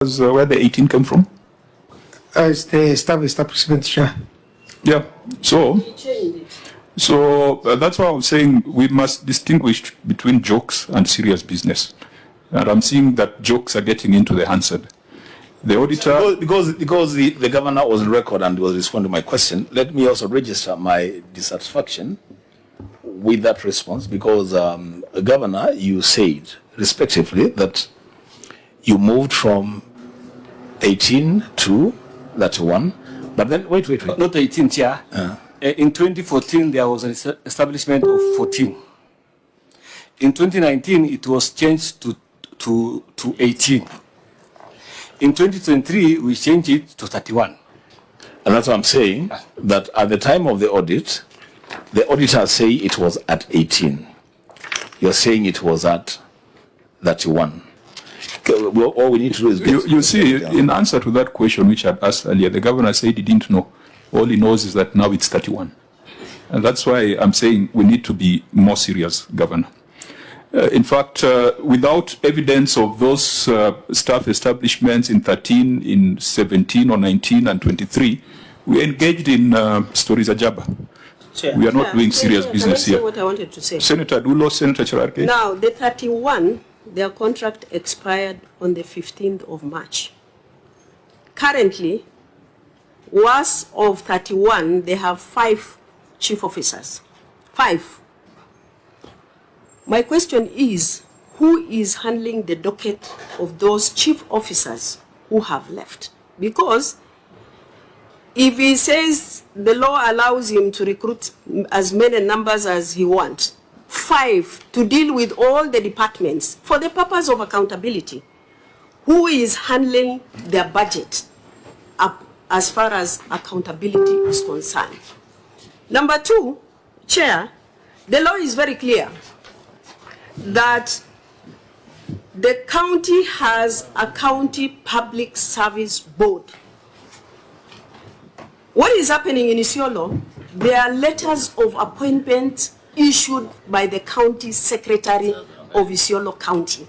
Where the 18 came from? It's the staff establishment chair. Yeah. So that's why I was saying we must distinguish between jokes and serious business. And I'm seeing that jokes are getting into the handset. The auditor... Because the governor was on record and was responding to my question, let me also register my dissatisfaction with that response, because Governor, you said respectively that you moved from 18 to 31, but then, wait. Not 18, Chair. In 2014, there was an establishment of 14. In 2019, it was changed to 18. In 2023, we changed it to 31. And that's what I'm saying, that at the time of the audit, the auditors say it was at 18. You're saying it was at 31. All we need to do is... You see, in answer to that question which I asked earlier, the governor said he didn't know. All he knows is that now it's 31. And that's why I'm saying we need to be more serious, Governor. In fact, without evidence of those staff establishments in 13, in 17 or 19 and 23, we engaged in stories ajaba. Chair. We are not doing serious business here. What I wanted to say. Senator Dulo, Senator Cheragei. Now, the 31, their contract expired on the 15th of March. Currently, worse of 31, they have 5 chief officers. 5. My question is, who is handling the docket of those chief officers who have left? Because if he says the law allows him to recruit as many numbers as he wants, 5 to deal with all the departments for the purpose of accountability, who is handling their budget up as far as accountability is concerned? Number 2, Chair, the law is very clear that the county has a county public service board. What is happening in Isiolo? There are letters of appointment issued by the county secretary of Isiolo County.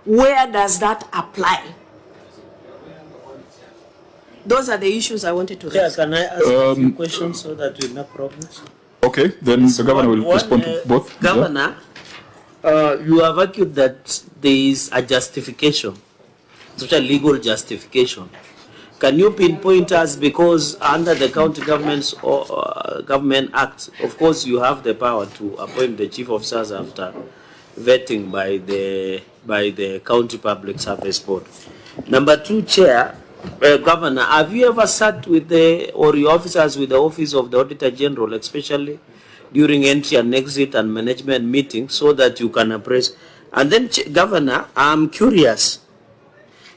Where does that apply? Those are the issues I wanted to raise. Yeah, can I ask a few questions so that we make progress? Okay, then the governor will respond to both. Governor, you have argued that there is a justification, such a legal justification. Can you pinpoint us, because under the County Government's Government Act, of course you have the power to appoint the chief officers after vetting by the County Public Service Board. Number 2, Chair, Governor, have you ever sat with your officers with the Office of the Auditor General, especially during entry and exit and management meetings, so that you can appraise? And then, Governor, I'm curious.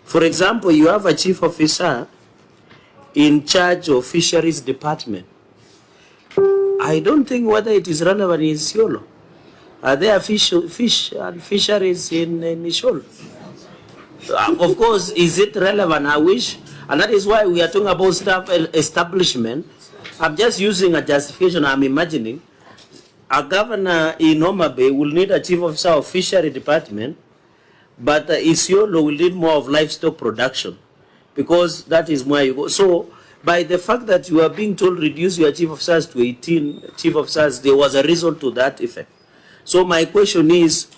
For example, you have a chief officer in charge of fisheries department. I don't think whether it is relevant in Isiolo. Are there fish and fisheries in Isiolo? Of course, is it relevant? I wish, and that is why we are talking about staff establishment. I'm just using a justification. I'm imagining a governor in Homa Bay will need a chief officer of fishery department, but Isiolo will need more of livestock production, because that is where you go. So, by the fact that you are being told reduce your chief officers to 18 chief officers, there was a reason to that effect. So my question is,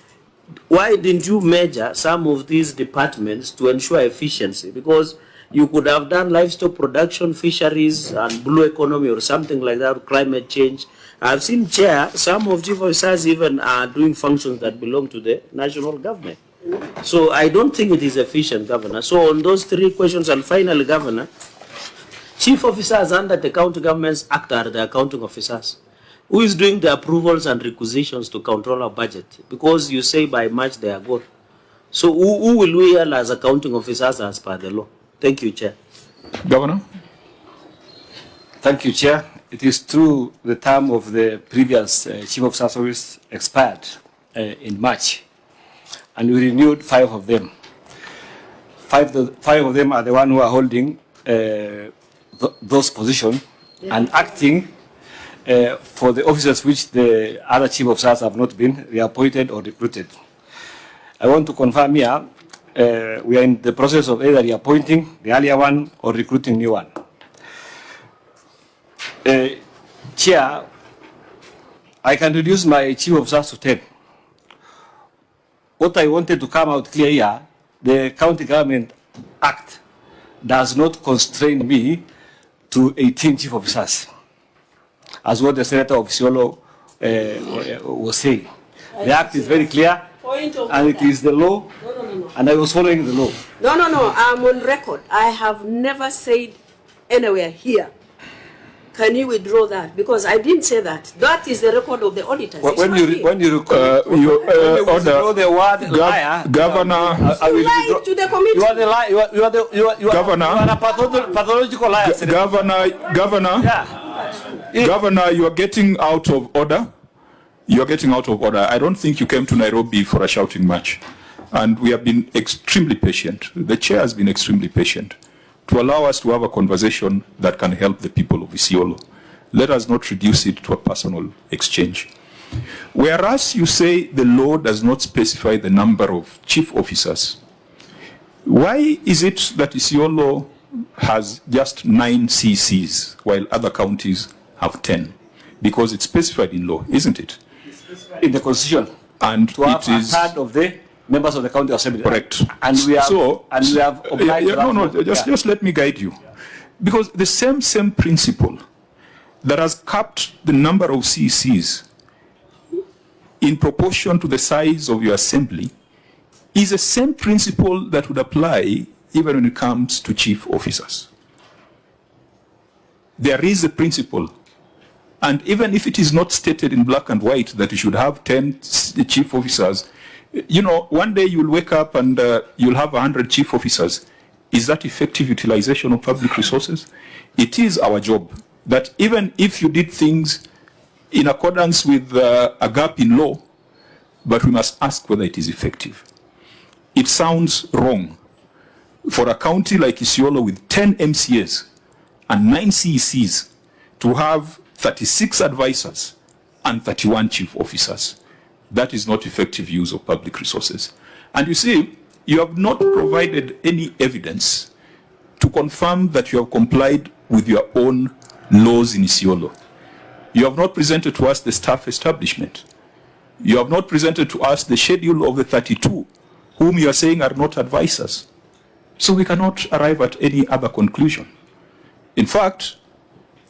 why didn't you measure some of these departments to ensure efficiency? Because you could have done livestock production, fisheries, and blue economy or something like that, or climate change. I've seen, Chair, some of chief officers even are doing functions that belong to the national government. So I don't think it is efficient, Governor. So on those 3 questions, and finally, Governor, chief officers under the County Government's Act are the accounting officers. Who is doing the approvals and requisitions to control our budget? Because you say by March they are gone. So who will we hail as accounting officers as per the law? Thank you, Chair. Governor? Thank you, Chair. It is true the term of the previous chief officer service expired in March, and we renewed 5 of them. 5 of them are the ones who are holding those positions and acting for the officers which the other chief officers have not been reappointed or recruited. I want to confirm here we are in the process of either reappointing the earlier one or recruiting new one. Chair, I can reduce my chief of staff to 10. What I wanted to come out clear here, the County Government Act does not constrain me to 18 chief officers, as what the Senator of Isiolo was saying. The Act is very clear, and it is the law, and I was following the law. No, I'm on record. I have never said anywhere here. Can you withdraw that? Because I didn't say that. That is the record of the auditors. When you withdraw the word liar, Governor, I will lie to the committee. You are the liar. Governor, you are a pathological liar. Governor, you are getting out of order. You are getting out of order. I don't think you came to Nairobi for a shouting match. And we have been extremely patient. The chair has been extremely patient to allow us to have a conversation that can help the people of Isiolo. Let us not reduce it to a personal exchange. Whereas you say the law does not specify the number of chief officers, why is it that Isiolo has just 9 CCs while other counties have 10? Because it's specified in law, isn't it? In the constitution. And to have it is a third of the members of the county assembly. correct. And we have obliged just let me guide you. Because the same principle that has capped the number of CCs in proportion to the size of your assembly is the same principle that would apply even when it comes to chief officers. There is a principle. And even if it is not stated in black and white that you should have 10 chief officers, you know, one day you'll wake up and you'll have 100 chief officers. Is that effective utilization of public resources? It is our job that even if you did things in accordance with a gap in law, but we must ask whether it is effective. It sounds wrong for a county like Isiolo with 10 MCAs and 9 CECs to have 36 advisors and 31 chief officers. That is not effective use of public resources. And you see, you have not provided any evidence to confirm that you have complied with your own laws in Isiolo. You have not presented to us the staff establishment. You have not presented to us the schedule of the 32, whom you are saying are not advisors. So we cannot arrive at any other conclusion. In fact,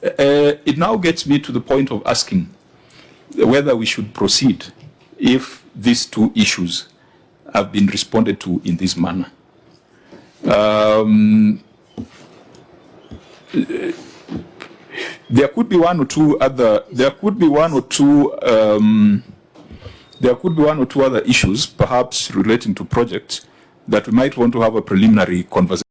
it now gets me to the point of asking whether we should proceed if these 2 issues have been responded to in this manner. There could be one or two other issues, perhaps relating to projects, that we might want to have a preliminary conversation.